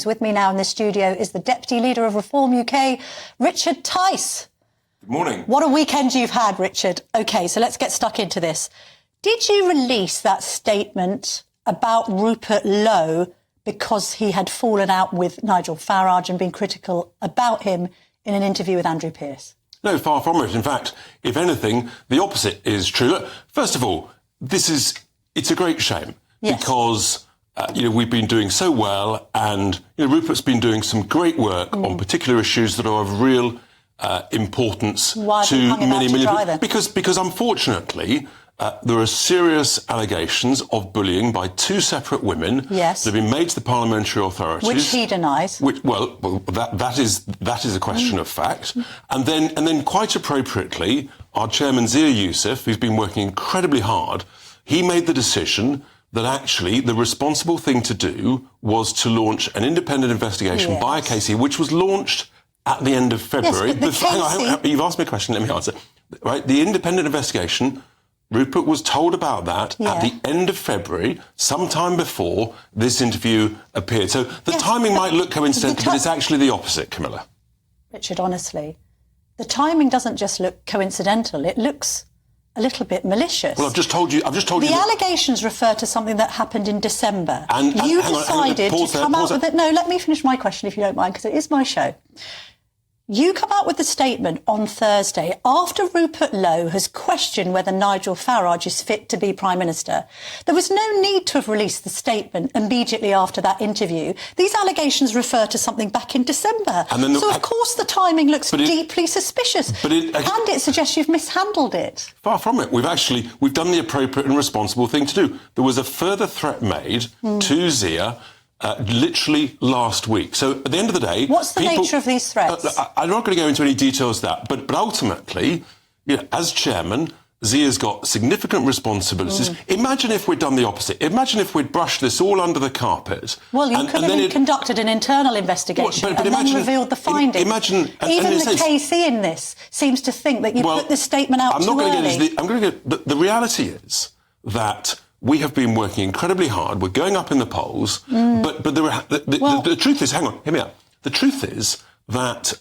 With me now in the studio is the Deputy Leader of Reform UK, Richard Tice. Good morning. What a weekend you've had, Richard. OK, so let's get stuck into this. Did you release that statement about Rupert Lowe because he had fallen out with Nigel Farage and been critical about him in an interview with Andrew Pearce? No, far from it. In fact, if anything, the opposite is true. Look, first of all, it's a great shame because, we've been doing so well and, Rupert's been doing some great work on particular issues that are of real importance to many people. Because unfortunately, there are serious allegations of bullying by two separate women that have been made to the parliamentary authorities, which he denies. That is a question of fact. And then quite appropriately, our chairman Zia Youssef, who's been working incredibly hard, he made the decision that actually the responsible thing to do was to launch an independent investigation by a KC, which was launched at the end of February. Yes, but hang on, you've asked me a question, let me answer. Right, the independent investigation, Rupert was told about that at the end of February, sometime before this interview appeared. So the timing might look coincidental, but it's actually the opposite, Camilla. Richard, honestly, the timing doesn't just look coincidental, it looks a little bit malicious. Well, I've just told you. The allegations refer to something that happened in December. And you decided to come out with it. No, let me finish my question if you don't mind, because it is my show. You come out with a statement on Thursday after Rupert Lowe has questioned whether Nigel Farage is fit to be Prime Minister. There was no need to have released the statement immediately after that interview. These allegations refer to something back in December. So, of course, the timing looks deeply suspicious. And it suggests you've mishandled it. Far from it. We've done the appropriate and responsible thing to do. There was a further threat made to Zia literally last week. So at the end of the day... What's the nature of these threats? I'm not going to go into any details of that, but ultimately, as chairman, Zia's got significant responsibilities. Imagine if we'd done the opposite. Imagine if we'd brushed this all under the carpet. Well, you could have conducted an internal investigation and then revealed the findings. Even the KC in this seems to think that you put this statement out too early. The reality is that we have been working incredibly hard. We're going up in the polls. But the truth is, hang on, hear me out. The truth is that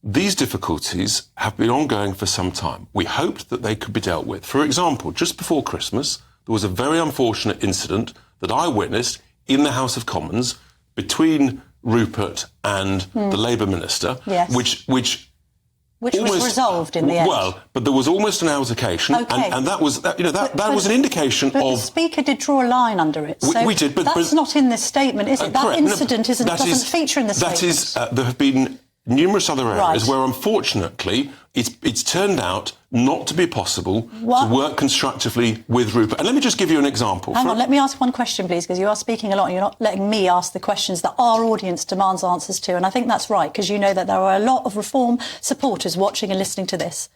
these difficulties have been ongoing for some time. We hoped that they could be dealt with. For example, just before Christmas, there was a very unfortunate incident that I witnessed in the House of Commons between Rupert and the Labour Minister, which was resolved in the end. Well, but there was almost an altercation, and that was was an indication but the Speaker did draw a line under it. So we did, but that's not in this statement, is it? That incident doesn't feature in the statement. There have been numerous other areas where, unfortunately, it's turned out not to be possible to work constructively with Rupert. And let me just give you an example. Hang on, let me ask one question, please, because you are speaking a lot and you're not letting me ask the questions that our audience demands answers to. And I think that's right, because you know that there are a lot of Reform supporters watching and listening to this.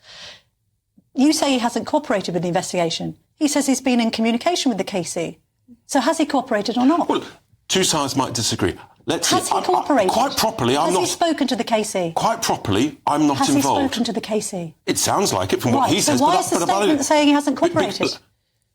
You say he hasn't cooperated with the investigation. He says he's been in communication with the KC. So has he cooperated or not? Well, two sides might disagree. Has he cooperated? Quite properly, I'm not... Has he spoken to the KC? Quite properly, I'm not involved. Has he spoken to the KC? It sounds like it from what he says. So why is the statement saying he hasn't cooperated?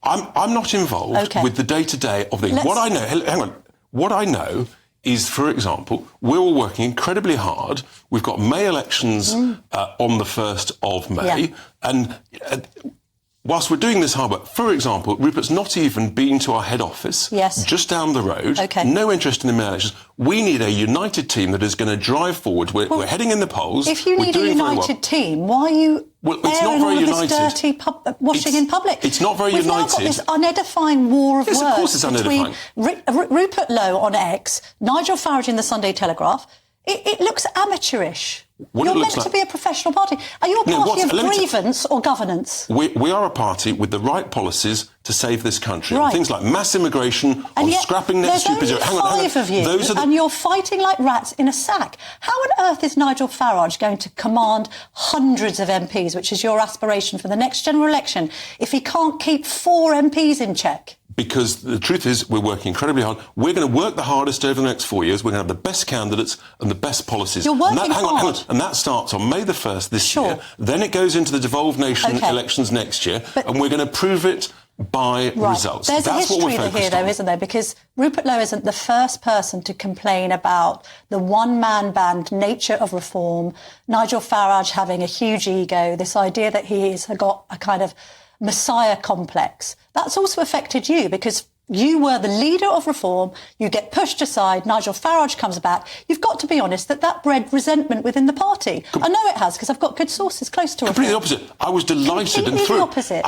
I'm not involved with the day-to-day of things. What I know... Hang on. What I know is, for example, we're all working incredibly hard. We've got May elections on the 1st of May. And... whilst we're doing this hard work, for example, Rupert's not even been to our head office, just down the road, no interest in the May elections. We need a united team that is going to drive forward. We're heading in the polls. If you need a united team, why are you airing all of this dirty washing in public? It's not very united. We've now got this unedifying war of words of course it's between Rupert Lowe on X, Nigel Farage in the Sunday Telegraph. It looks amateurish. You're meant to be a professional party. Are you a party of grievance or governance? We are a party with the right policies to save this country. On things like mass immigration, on scrapping net stupidity. Hang on. Of you, and you're fighting like rats in a sack. How on earth is Nigel Farage going to command hundreds of MPs, which is your aspiration for the next general election, if he can't keep 4 MPs in check? Because the truth is, we're working incredibly hard. We're going to work the hardest over the next 4 years. We're going to have the best candidates and the best policies. You're working hard. And that starts on May the 1st this year. Then it goes into the devolved nation elections next year. And we're going to prove it by results. There's That's a what we're history focused here, though, on. isn't there? Because Rupert Lowe isn't the first person to complain about the one-man band nature of reform, Nigel Farage having a huge ego, this idea that he's got a kind of messiah complex. That's also affected you because you were the leader of reform, you get pushed aside, Nigel Farage comes back. You've got to be honest that bred resentment within the party. I know it has, because I've got good sources close to reform. Completely opposite. I was delighted and thrilled. Opposite.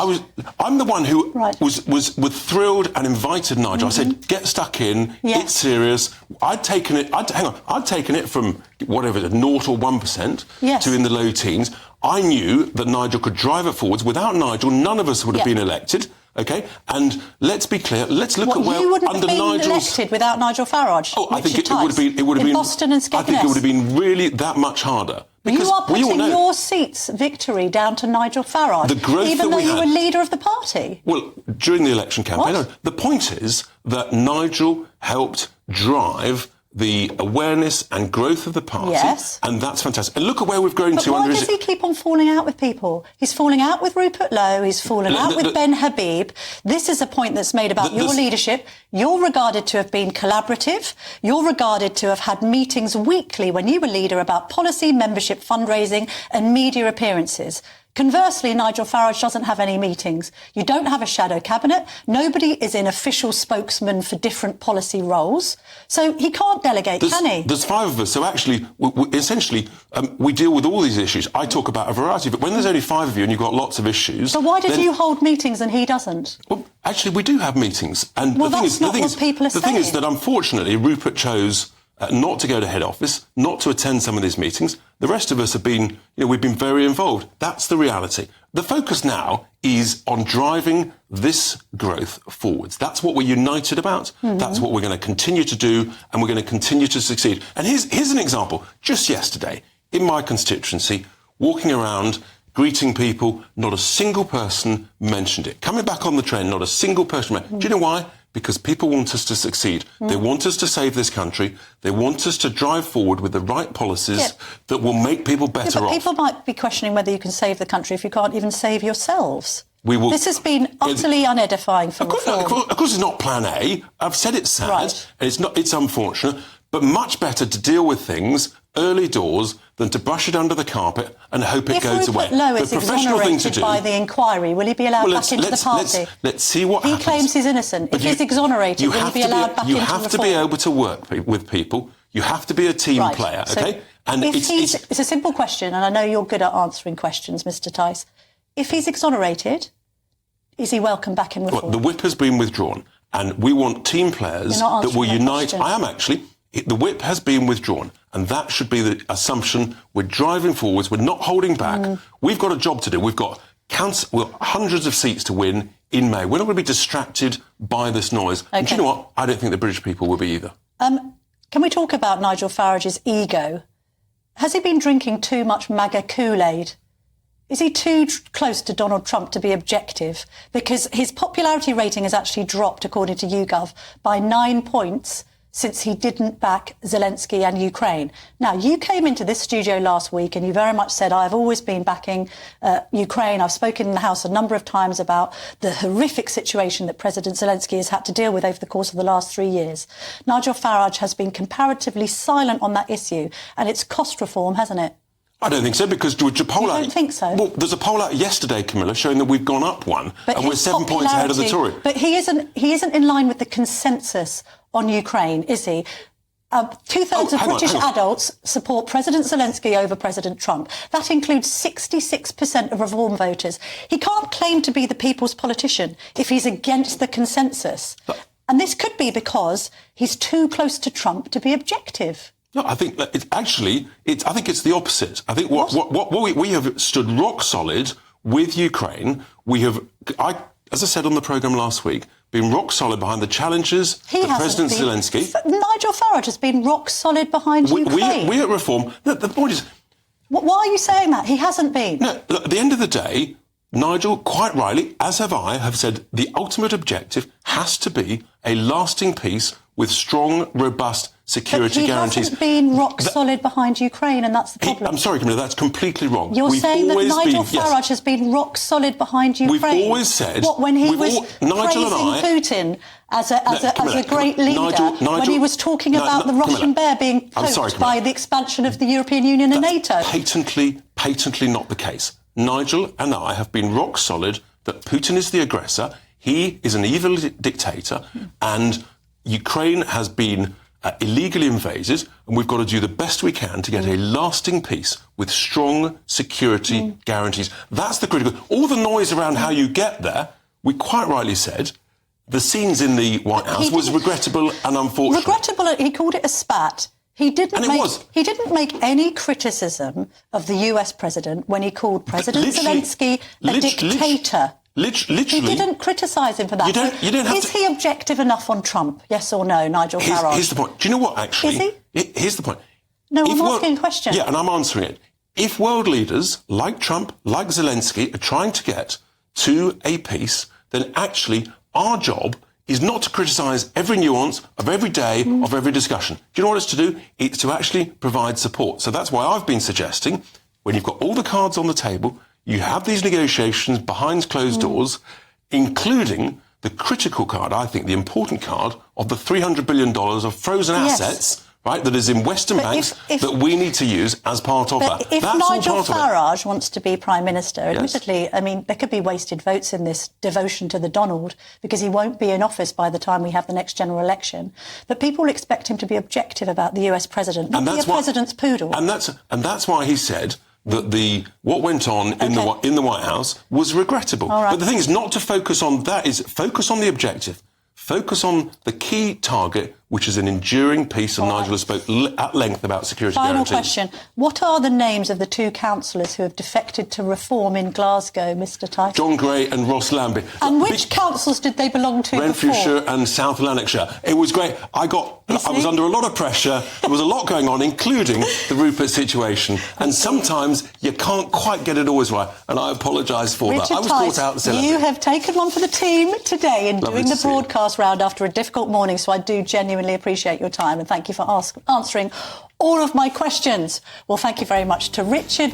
I'm the one who was thrilled and invited Nigel. I said, get stuck in, it's serious. I'd taken it from whatever, 0 or 1% to in the low teens. I knew that Nigel could drive it forwards. Without Nigel, none of us would have been elected. Okay, and let's be clear. Let's look at where you wouldn't under have been Nigel's elected without Nigel Farage. Oh, I think it would have been. It would have been Boston and Skegness. I think it would have been really that much harder. Because you are we all putting know your seat's victory down to Nigel Farage, the growth even that though we you had, were leader of the party. Well, during the election campaign, What? no, the point is that Nigel helped drive the awareness and growth of the party, and that's fantastic. And look at where we've grown to. Why does he keep on falling out with people? He's falling out with Rupert Lowe, he's falling out with Ben Habib. This is a point that's made about your leadership. You're regarded to have been collaborative. You're regarded to have had meetings weekly when you were leader about policy, membership, fundraising and media appearances. Conversely, Nigel Farage doesn't have any meetings. You don't have a shadow cabinet. Nobody is an official spokesman for different policy roles. So he can't delegate, can he? There's 5 of us. So actually, essentially, we deal with all these issues. I talk about a variety, but when there's only 5 of you and you've got lots of issues... But why did you hold meetings and he doesn't? Well, actually, we do have meetings. And well, the thing is that, unfortunately, Rupert chose... not to go to head office, not to attend some of these meetings. The rest of us have been, we've been very involved. That's the reality. The focus now is on driving this growth forwards. That's what we're united about. That's what we're going to continue to do, and we're going to continue to succeed. And here's an example. Just yesterday, in my constituency, walking around, greeting people, not a single person mentioned it. Coming back on the train, not a single person mentioned it. Do you know why? Because people want us to succeed. They want us to save this country. They want us to drive forward with the right policies that will make people better off. People might be questioning whether you can save the country if you can't even save yourselves. This has been utterly unedifying for reform. Of course, it's not Plan A. I've said it's sad, and it's unfortunate, but much better to deal with things early doors than to brush it under the carpet and hope it goes away. If Rupert Lowe is exonerated by the inquiry, will he be allowed back into the party? Let's see what happens. He claims he's innocent. If he's exonerated, will he be allowed back into reform? You have to be able to work with people. You have to be a team player, okay? And it's a simple question, and I know you're good at answering questions, Mr. Tice. If he's exonerated, is he welcome back in reform? Well, the whip has been withdrawn, and we want team players that will unite. Question. I am actually. The whip has been withdrawn, and that should be the assumption. We're driving forwards. We're not holding back. We've got a job to do. We've got hundreds of seats to win in May. We're not going to be distracted by this noise. Okay. And do you know what? I don't think the British people will be either. Can we talk about Nigel Farage's ego? Has he been drinking too much MAGA Kool-Aid? Is he too close to Donald Trump to be objective? Because his popularity rating has actually dropped, according to YouGov, by 9 points since he didn't back Zelensky and Ukraine. Now, you came into this studio last week and you very much said, I've always been backing Ukraine. I've spoken in the House a number of times about the horrific situation that President Zelensky has had to deal with over the course of the last 3 years. Nigel Farage has been comparatively silent on that issue, and it's cost reform, hasn't it? I don't think so, because George, a poll out... You don't think so? Well, there's a poll out yesterday, Camilla, showing that we've gone up 1, and we're 7 points ahead of the Tory. But he isn't in line with the consensus on Ukraine, is he? Two-thirds of British adults support President Zelensky over President Trump. That includes 66% of Reform voters. He can't claim to be the people's politician if he's against the consensus. And this could be because he's too close to Trump to be objective. No, I think that I think it's the opposite. I think what we have stood rock solid with Ukraine. We have, as I said on the programme last week, been rock solid behind the challenges that President Zelensky... Nigel Farage has been rock solid behind Ukraine. We at Reform... The point is... Why are you saying that? He hasn't been. No, look, at the end of the day, Nigel, quite rightly, as have I, have said the ultimate objective has to be a lasting peace with strong, robust security guarantees. But he hasn't been rock solid behind Ukraine, and that's the problem. I'm sorry, Camilla, that's completely wrong. You're saying that Nigel Farage has been rock solid behind Ukraine. We've always said... What, when he was praising Putin as a great leader, when he was talking about the Russian bear being poked by the expansion of the European Union and NATO? Patently not the case. Nigel and I have been rock solid that Putin is the aggressor, he is an evil dictator, and Ukraine has been illegally invaded, and we've got to do the best we can to get a lasting peace with strong security guarantees. That's the critical... All the noise around how you get there, we quite rightly said, the scenes in the White House was regrettable and unfortunate. Regrettable, he called it a spat. He didn't make any criticism of the US president when he called President Zelensky a dictator. Literally. He didn't criticise him for that. Is he objective enough on Trump? Yes or no, Nigel Farage? Here's the point. Do you know what, actually? Is he? Here's the point. No, I'm asking a question. Yeah, and I'm answering it. If world leaders like Trump, like Zelensky, are trying to get to a peace, then actually our job is not to criticise every nuance of every day of every discussion. Do you know what it's to do? It's to actually provide support. So that's why I've been suggesting, when you've got all the cards on the table, you have these negotiations behind closed doors, including the critical card, I think the important card, of the $300 billion of frozen assets, right, that is in Western banks that we need to use as part of that. If Nigel Farage wants to be Prime Minister, admittedly, I mean, there could be wasted votes in this devotion to the Donald, because he won't be in office by the time we have the next general election. But people expect him to be objective about the US president, not be a president's poodle. And that's why he said that what went on in the White House was regrettable. Right. But the thing is not to focus on that, is focus on the objective. Focus on the key target, which is an enduring peace, and Nigel has spoke at length about security guarantees. Final question. What are the names of the two councillors who have defected to Reform in Glasgow, Mr Tice? John Gray and Ross Lambie. And which councils did they belong to Renfrewshire and South Lanarkshire. It was great. I was under a lot of pressure. There was a lot going on, including the Rupert situation. And sometimes you can't quite get it always right. And I apologise for that. I was caught out. You have taken one for the team today in doing the broadcast round after a difficult morning, so I do genuinely appreciate your time, and thank you for answering all of my questions. Well, thank you very much to Richard.